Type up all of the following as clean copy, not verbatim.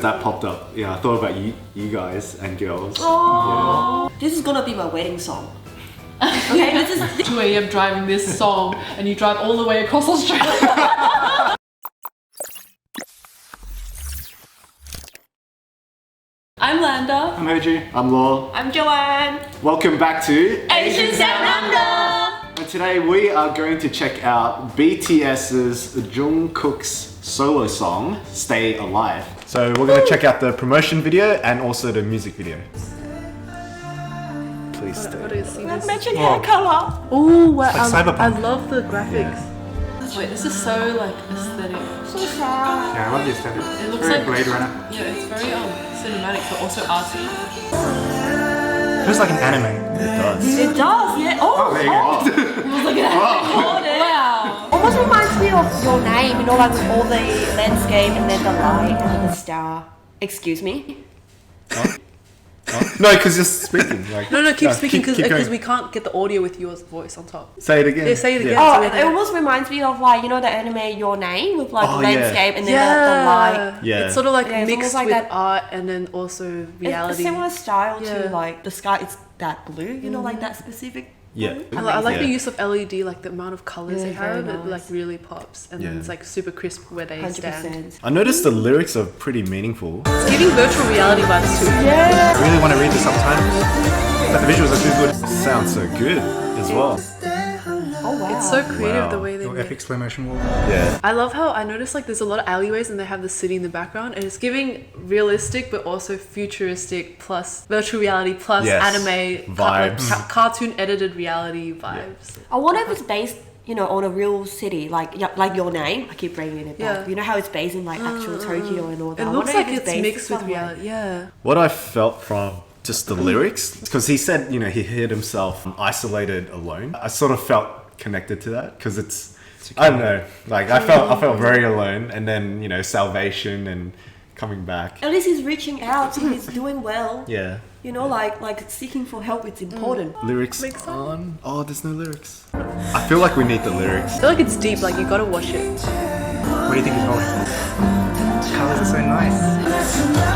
That popped up. Yeah, I thought about you guys and girls. Oh, yeah. This is gonna be my wedding song. Okay, this is 2 a.m. driving this song, and you drive all the way across Australia. I'm Landa. I'm Hoju. I'm Law. I'm Joanne. Welcome back to Asians Down Under. And today we are going to check out BTS's Jungkook's solo song, Stay Alive. So we're going to check out the promotion video and also the music video. Please stay. What do you see this? Matching hair color. Oh, wow. Cyberpunk. I love the graphics. Wait, this is so like aesthetic. So sad. Yeah, I love the aesthetic. It looks very like Blade Runner. Yeah, it's very cinematic, but also arty. Feels like an anime. It does. It does, yeah. Oh, there you go. I was like, wow. Almost reminds me of Your Name, you know, like with all the landscape and then the light and then the star. Excuse me? No, because you're speaking. Like, No, keep speaking keep because going. we can't get the audio with your voice on top. Say it again. Yeah, say it again. Oh, it almost reminds me of like, you know, the anime Your Name with like the landscape and then the light. Yeah. It's sort of like Yeah, it's mixed almost like with that- art and then also It's a reality. similar style Yeah. to like the sky, it's that blue, you know, like that specific Yeah. blue. I like the Yeah. use of LED, like the amount of colors Yeah, they very have. It nice. like really pops, and then Yeah. it's like super crisp where they stand. 100%. I noticed the lyrics are pretty meaningful. It's giving virtual reality vibes too. Yeah. I really want to read the subtitles, but the visuals are too good. Sounds so good as well. Oh wow. It's so creative Wow. the way they Little make. epic slow motion walk. Yeah. I love how I noticed like there's a lot of alleyways and they have the city in the background, and it's giving realistic but also futuristic plus virtual reality plus Yes. anime Vibes. cartoon edited reality vibes. I wonder if it's based, you know, on a real city, like Your Name. I keep bringing it back. Yeah. You know how it's based in like actual Tokyo and all that. It I looks wonder if like it's based mixed with somewhere. reality. Yeah. What I felt from just the lyrics, because he said, you know, he heard himself isolated alone. I sort of felt connected to that because it's, I don't know, like I felt very alone, and then, you know, salvation and coming back. At least he's reaching out, so he's doing well. Yeah. You know, like seeking for help, it's important. Lyrics Makes sense. on. Oh, there's no lyrics. I feel like we need the lyrics. I feel like it's deep. Like you gotta watch it. What do you think he's holding? The colors are so nice.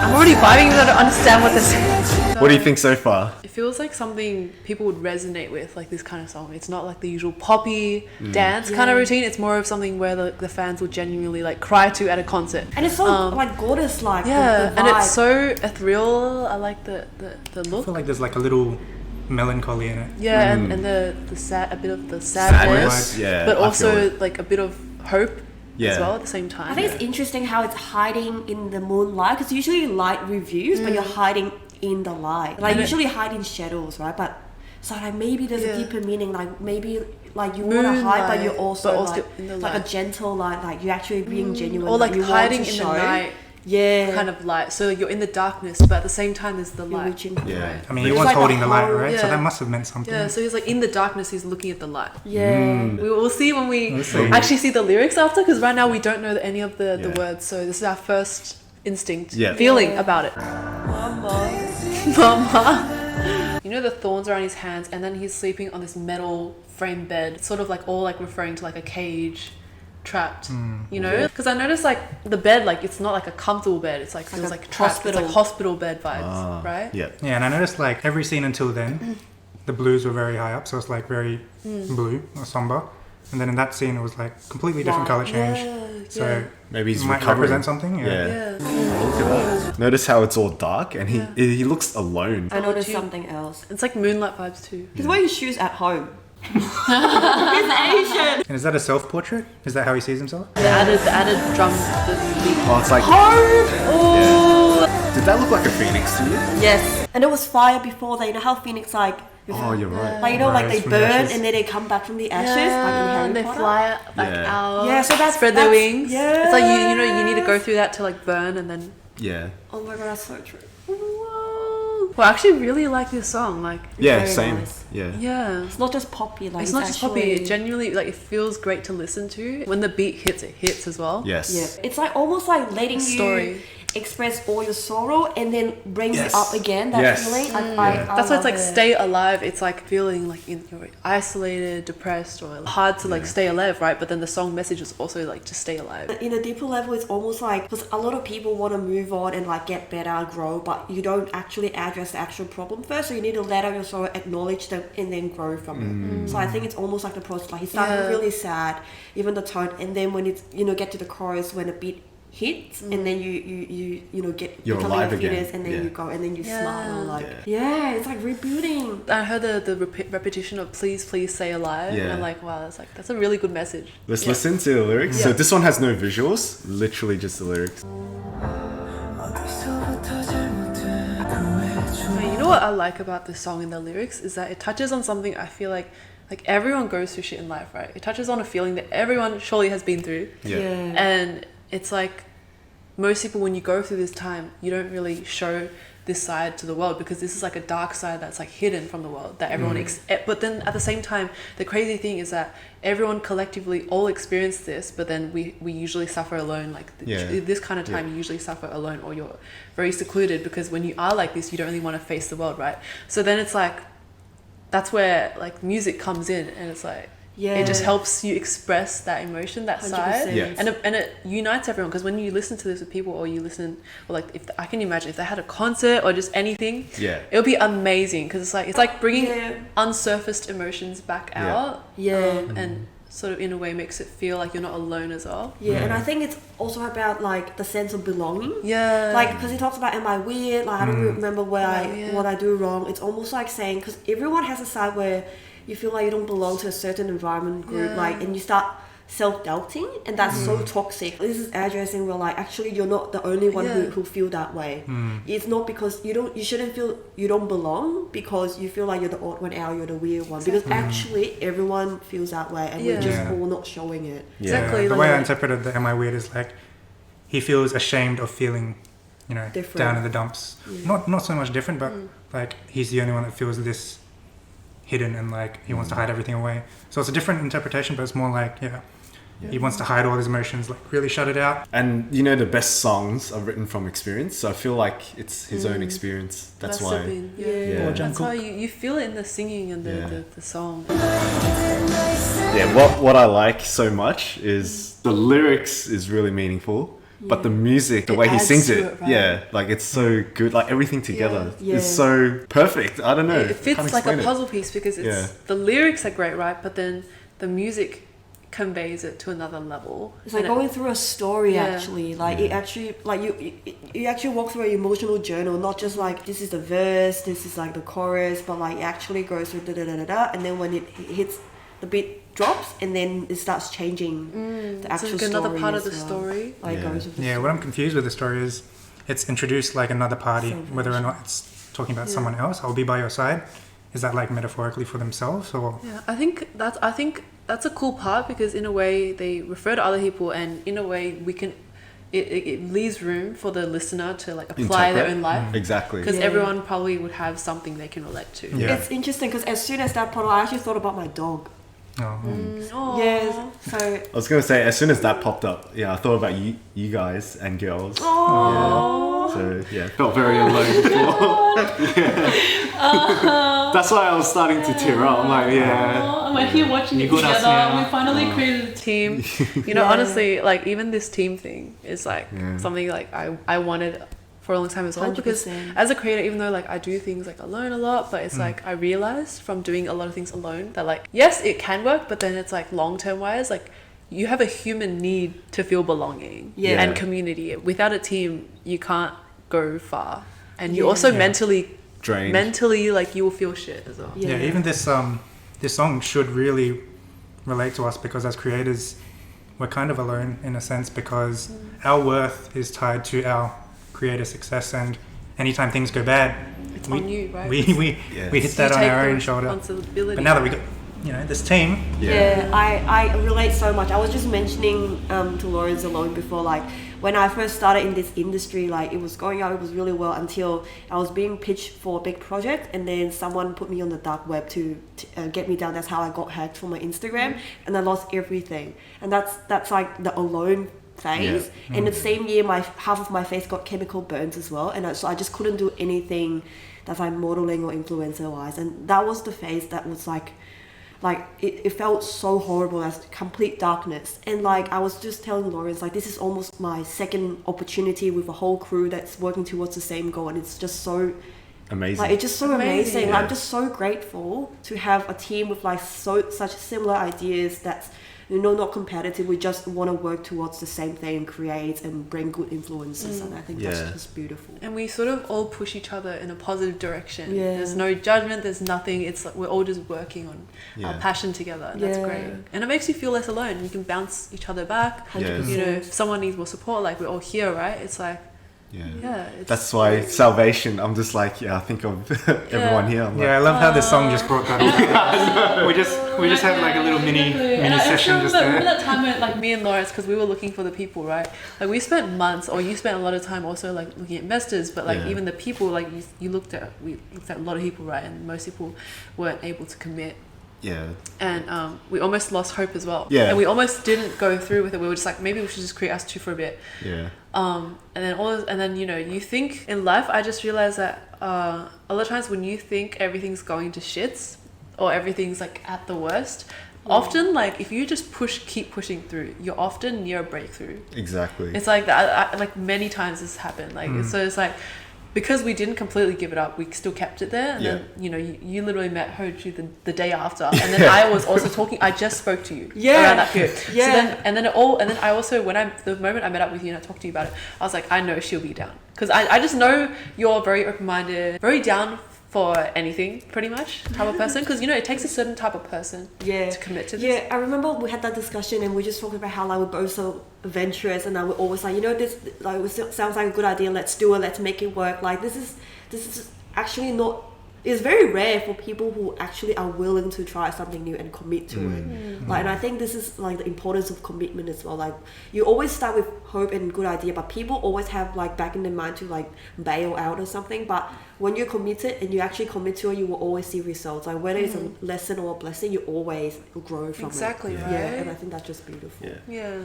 I'm already vibing. I don't understand what this is. What do you think so far? It feels like something people would resonate with, like this kind of song. It's not like the usual poppy dance kind of routine. It's more of something where the fans will genuinely like cry to at a concert. And it's so like gorgeous, like Yeah, the and vibe. it's so ethereal. I like the I look. feel like there's like a little melancholy in it. Yeah, and the sad, a bit of the Sadness. sadness, Yeah. but I feel also it. like a bit of hope Yeah. as well at the same time. I think it's interesting how it's hiding in the moonlight, because usually light reviews, but you're hiding in the light. Like And usually hide in shadows, right? But so like maybe there's a deeper meaning. Like maybe like you want to hide, but you're also, like, in the like light. a gentle light. Like you're actually being genuine. Or like you hiding want to in show. the night Yeah. kind of light. So you're in the darkness, but at the same time there's the You're light. reaching. Yeah. I mean, he It's was like a holding the light, whole- right? So yeah. that must have meant something. Yeah, so he's like in the darkness, he's looking at the light. Yeah. We will see when we see. actually see the lyrics after, because right now we don't know any of the words. So this is our first instinct feeling about it. Mama. You know the thorns around his hands, and then he's sleeping on this metal frame bed. It's sort of like all like referring to like a cage, trapped. You know, because I noticed like the bed, like it's not like a comfortable bed. It's like feels a like trapped. It's like hospital. hospital bed vibes, right? Yeah. Yeah, and I noticed like every scene until then, the blues were very high up, so it's like very blue or somber. And then in that scene, it was like completely different color change. So Maybe he's it might recovering. represent something. Yeah. Yeah. Look at that. Notice how it's all dark and he looks alone. I noticed Hoju. something else. It's like moonlight vibes too. He's wearing shoes at home. He's Asian. And is that a self-portrait? Is that how he sees himself? The added drum, the beat. Oh, it's like, Oh. did that look like a phoenix to you? Yes. And it was fire before that. You know how Phoenix like. Oh, you're right. Like, you know, like Rise they from the burn ashes. and then they come back from the ashes, Yeah, like in Harry and they Potter. fly back Yeah. out. Yeah, so that's- spread their that's- wings. yeah. It's like you know you need to go through that to like burn and then. Yeah. Oh my god, that's so true. Whoa. Well, I actually really like this song. Like, Yeah, Very same. nice. Yeah. yeah. It's not just poppy, like It's not just poppy. actually- It genuinely like it feels great to listen to. When the beat hits, it hits as well. Yes. Yeah, it's like almost like letting you Story. express all your sorrow and then brings Yes. it up again. That Yes. feeling. That's why it's like love it. stay alive. It's like feeling like you're isolated, depressed, or hard to like stay alive, right? But then the song message is also like to stay alive. In a deeper level, it's almost like because a lot of people want to move on and like get better, grow, but you don't actually address the actual problem first. So you need to let out your sorrow, acknowledge them, and then grow from it. So I think it's almost like the process. Like he started really sad, even the tone, and then when it's get to the chorus when a beat hits, and then you get You're become alive your again. feelings, and then Yeah. you go, and then you Yeah. smile, like it's like rebooting. I heard the repetition of please stay alive, and Yeah. I'm like, wow, that's a really good message. Let's listen to the lyrics. So this one has no visuals, literally just the lyrics. You know what I like about this song and the lyrics is that it touches on something I feel like everyone goes through shit in life, right? It touches on a feeling that everyone surely has been through. Yeah. And it's like most people, when you go through this time, you don't really show this side to the world because this is like a dark side that's like hidden from the world that everyone but then at the same time, the crazy thing is that everyone collectively all experience this, but then we usually suffer alone. Like this kind of time you usually suffer alone, or you're very secluded, because when you are like this, you don't really want to face the world, right? So then it's like that's where like music comes in, and it's like it just helps you express that emotion, that 100%. side, Yeah. and it unites everyone. Because when you listen to this with people, or you listen, or like if I can imagine if they had a concert or just anything, it'll be amazing, because it's like bringing unsurfaced emotions back out, and sort of in a way makes it feel like you're not alone as well. And I think it's also about like the sense of belonging. Like because he talks about, am I weird? Like I don't remember what I do wrong. It's almost like saying, because everyone has a side where you feel like you don't belong to a certain environment group, like, and you start self-doubting, and that's so toxic. This is addressing where like actually you're not the only one who feel that way. It's not because you shouldn't feel you don't belong because you feel like you're the odd one out, you're the weird one, because actually everyone feels that way, and we're just all not showing it. Exactly. The way I interpreted the Am I Weird is like he feels ashamed of feeling Different. down in the dumps. Not so much different, but like he's the only one that feels this hidden, and like he wants to hide everything away. So it's a different interpretation, but it's more like he wants to hide all his emotions, like really shut it out. And the best songs are written from experience, so I feel like it's his own experience. That's why. Or That's why Jungkook. you feel it in the singing and the song. What I like so much is the lyrics is really meaningful, but the music, the way he adds sings to it, it, right? like it's so good. Like everything together Yeah. is so perfect. I don't know. It fits Can't like a explain it. puzzle piece, because it's the lyrics are great, right? But then the music conveys it to another level. It's like And going through a story, actually. Like it Yeah. actually, like you actually walk through an emotional journal, not just like this is the verse, this is like the chorus, but like it actually goes through da da da da da, and then when it hits, the beat drops, and then it starts changing the it's actual like story. another part of the as well. story. Like goes with the Yeah, what I'm confused with the story is it's introduced like another party, whether or not it's talking about someone else. I'll be by your side. Is that like metaphorically for themselves, or? Yeah, I think that's a cool part, because in a way they refer to other people, and in a way we can. It leaves room for the listener to like apply their own life. Exactly. Because everyone probably would have something they can relate to. Yeah. It's interesting because as soon as that popped up, I actually thought about my dog. Aw. Yeah, so I was gonna say, as soon as that popped up, I thought about you guys and girls. Aww. So felt very alone before. That's why I was starting to tear up. I'm like, We're here watching it got us, together. yeah. We finally created a team. Honestly, like even this team thing is like something like I wanted for a long time as well. Because 100%. as a creator, even though like I do things like alone a lot, but it's like I realized from doing a lot of things alone that like yes, it can work, but then it's like long term wise, like you have a human need to feel belonging and community. Without a team, you can't go far, and you also mentally drained. mentally like you will feel shit as well. Yeah, even this song should really relate to us, because as creators, we're kind of alone in a sense, because our worth is tied to our creator success, and anytime things go bad, It's on you, right? we hit that You on take our the own shoulder. responsibility. But now that we got this team, I relate so much. I was just mentioning to Lawrence alone before, like when I first started in this industry, like it was going out, it was really well until I was being pitched for a big project, and then someone put me on the dark web to get me down. That's how I got hacked from my Instagram, and I lost everything. And that's like the alone phase. And the same year, half of my face got chemical burns as well, and so I just couldn't do anything that's like modeling or influencer wise. And that was the phase that was like it felt so horrible, as complete darkness. And like I was just telling Lawrence, like this is almost my second opportunity with a whole crew that's working towards the same goal, and it's just so amazing. Like it's just so amazing. Yeah. I'm just so grateful to have a team with like such similar ideas that's, you know, not competitive. We just want to work towards the same thing and create and bring good influences, and I think that's just beautiful. And we sort of all push each other in a positive direction. Yeah. There's no judgment, there's nothing. It's like we're all just working on our passion together. And that's great. And it makes you feel less alone. You can bounce each other back. 100%. You know, if someone needs more support, like we're all here, right? It's like, it's That's why salvation. I'm just like, I think of everyone here. I'm like, I love how this song just brought that up. we just had like a little mini session just there. Remember that time when like me and Lawrence, because we were looking for the people, right? Like we spent months, or you spent a lot of time also like looking at investors, but like even the people, like we looked at a lot of people, right? And most people weren't able to commit. Yeah. And we almost lost hope as well. Yeah. And we almost didn't go through with it. We were just like, maybe we should just create us two for a bit. Yeah. And then you know, you think in life, I just realized that a lot of times when you think everything's going to shits or everything's like at the worst, often like if you just keep pushing through, you're often near a breakthrough. Exactly. It's like that. Like many times this happened. Like so, it's like, because we didn't completely give it up, we still kept it there. And then, you know, you literally met Hoju the day after. And then I was also talking, I just spoke to you around that period. Yeah. So then I also, the moment I met up with you and I talked to you about it, I was like, I know she'll be down. Because I just know you're very open-minded, very down for anything, pretty much, type of person. Because, you know, it takes a certain type of person to commit to this. Yeah, I remember we had that discussion and we just talked about how like we're both so adventurous, and we're always like, you know, this like it sounds like a good idea, let's do it, let's make it work. Like this is actually not, it's very rare for people who actually are willing to try something new and commit to it. Like, and I think this is like the importance of commitment as well. Like you always start with hope and good idea, but people always have like back in their mind to like bail out or something. But when you're committed and you actually commit to it, you will always see results. Like whether it's a lesson or a blessing, you always grow from it. Exactly, right? Yeah, and I think that's just beautiful. Yeah.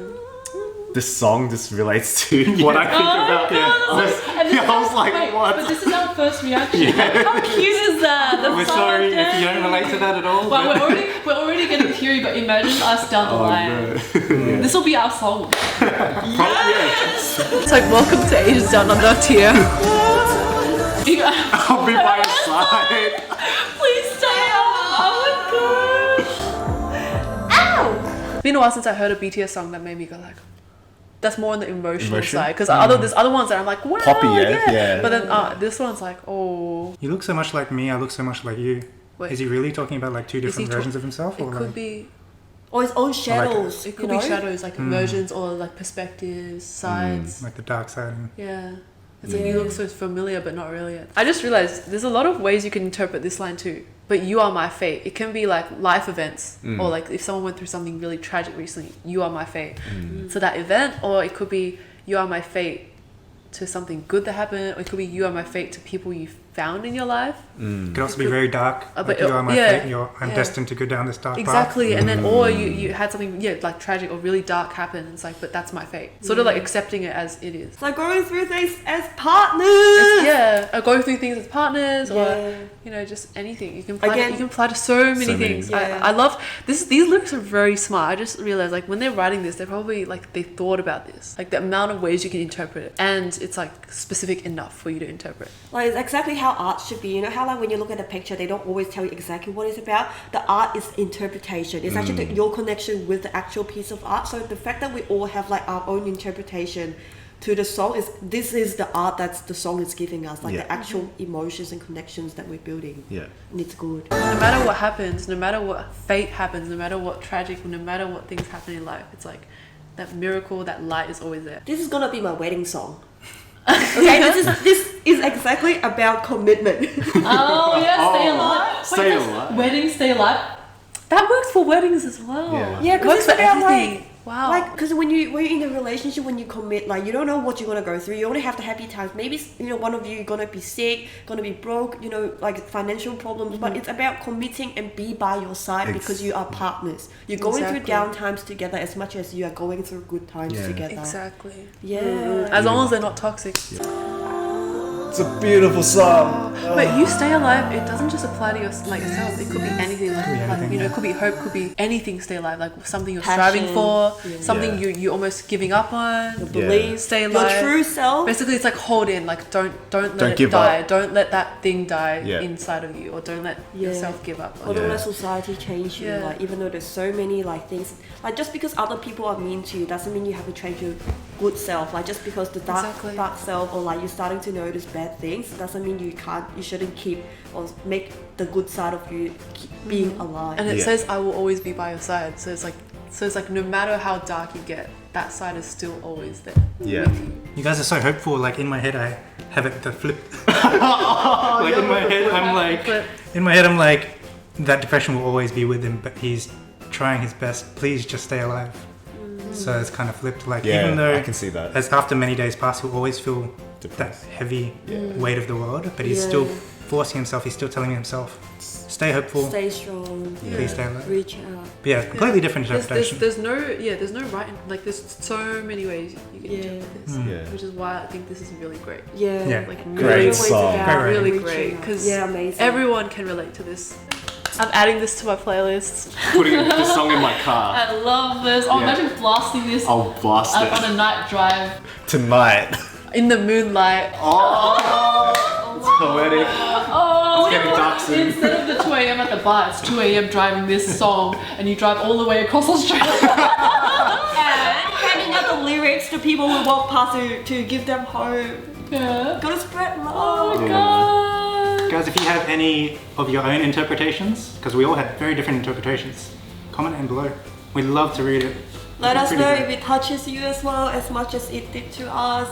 This song just relates to what I think about. I was like, wait, what? But this is our first reaction. How cute is that? We're sorry if you don't relate to that at all. Well, we're already getting teary, but imagine us down the line. This will be our song. It's like, welcome to Asia's Down Under tier. I'll be by your side. Please stay up. Oh my gosh. Ow! It's been a while since I heard a BTS song that made me go like, that's more on the emotional Emotion? side. Because there's other ones that I'm like, wow, Poppy, yeah. But then this one's like, oh. You look so much like me, I look so much like you. Wait. Is he really talking about like two different he versions of himself? It Or could like, be. Or his own shadows. It could be shadows, like versions or like perspectives, sides. like the dark side? Yeah. It's like you look so familiar, but not really. I just realized there's a lot of ways you can interpret this line too. But you are my fate. It can be like life events, or like if someone went through something really tragic recently, you are my fate. So that event, or it could be you are my fate to something good that happened, or it could be you are my fate to people you found in your life. It could also be very dark. but Like you are my yeah, fate. I'm destined to go down this dark path. Exactly, and then or you had something like tragic or really dark happen. It's like, but that's my fate. Sort of like accepting it as it is. It's like going through things as partners. Or go through things as partners, or you know, just anything. You can apply. Again, you can apply to so many things. I love this. These lyrics are very smart. I just realized like when they're writing this, they're probably like they thought about this, like the amount of ways you can interpret it, and it's like specific enough for you to interpret. Like it's exactly how art should be. You know how like when you look at a picture, they don't always tell you exactly what it's about. The art is interpretation. It's actually your connection with the actual piece of art. So the fact that we all have like our own interpretation to the song this is the art that's the song is giving us, like the actual emotions and connections that we're building. Yeah. And it's good. No matter what happens, no matter what fate happens, no matter what tragic, no matter what things happen in life, it's like that miracle, that light is always there. This is gonna be my wedding song. Okay, this is exactly about commitment. Oh yeah, stay alive. Stay Wait, alive. Wedding, stay alive. That works for weddings as well. Yeah. Yeah, It works because for it's about everything. like Wow. Like, because when you're in a relationship, when you commit, like, you don't know what you're gonna go through. You only have the happy times. Maybe, you know, one of you gonna be sick, gonna be broke, you know, like financial problems. But it's about committing and be by your side because you are partners. You're going through down times together as much as you are going through good times together. Exactly. Yeah. As long as they're not toxic. It's a beautiful song. But you stay alive, it doesn't just apply to yourself. It could be anything. Like, you know, it could be hope, could be anything. Stay alive, like something you're striving for, something you almost giving up on. Your beliefs, stay alive. your true self. Basically, it's like hold in, like don't let give it die. up. Don't let that thing die inside of you, or don't let yourself give up. Or don't let society change you. Like, even though there's so many like things, like just because other people are mean to you doesn't mean you have to change your good self. Like, just because the dark self, or like you're starting to notice bad things, doesn't mean you shouldn't keep or make the good side of you keep being alive. And it says I will always be by your side. So it's like no matter how dark you get, that side is still always there. Yeah. With you. You guys are so hopeful. Like, in my head, I have it the flip. Like, in my head, I'm like, that depression will always be with him, but he's trying his best. Please just stay alive. So it's kind of flipped. Like, even though I can see that. as after many days pass, he'll always feel Depressed. that heavy weight of the world, but he's still forcing himself. He's still telling himself, stay hopeful, stay strong, please stay alive. reach out. But yeah, completely different interpretation. There's no right. Like, there's so many ways you can interpret this, which is why I think this is really great. Like, Great really song. really great, because everyone can relate to this. I'm adding this to my playlist. Putting this song in my car. I love this. Oh, imagine blasting this I'll blast it. on a night drive. Tonight. In the moonlight. It's poetic. Oh, It's getting dark soon. instead of the 2 a.m. at the bar, it's 2 a.m. driving this song, and you drive all the way across Australia. And handing out the lyrics to people who walk past to give them hope. Yeah. Gotta spread love. Oh my god. Guys, if you have any of your own interpretations, because we all had very different interpretations, comment in below. We'd love to read it. Let us know if it touches you as well as much as it did to us.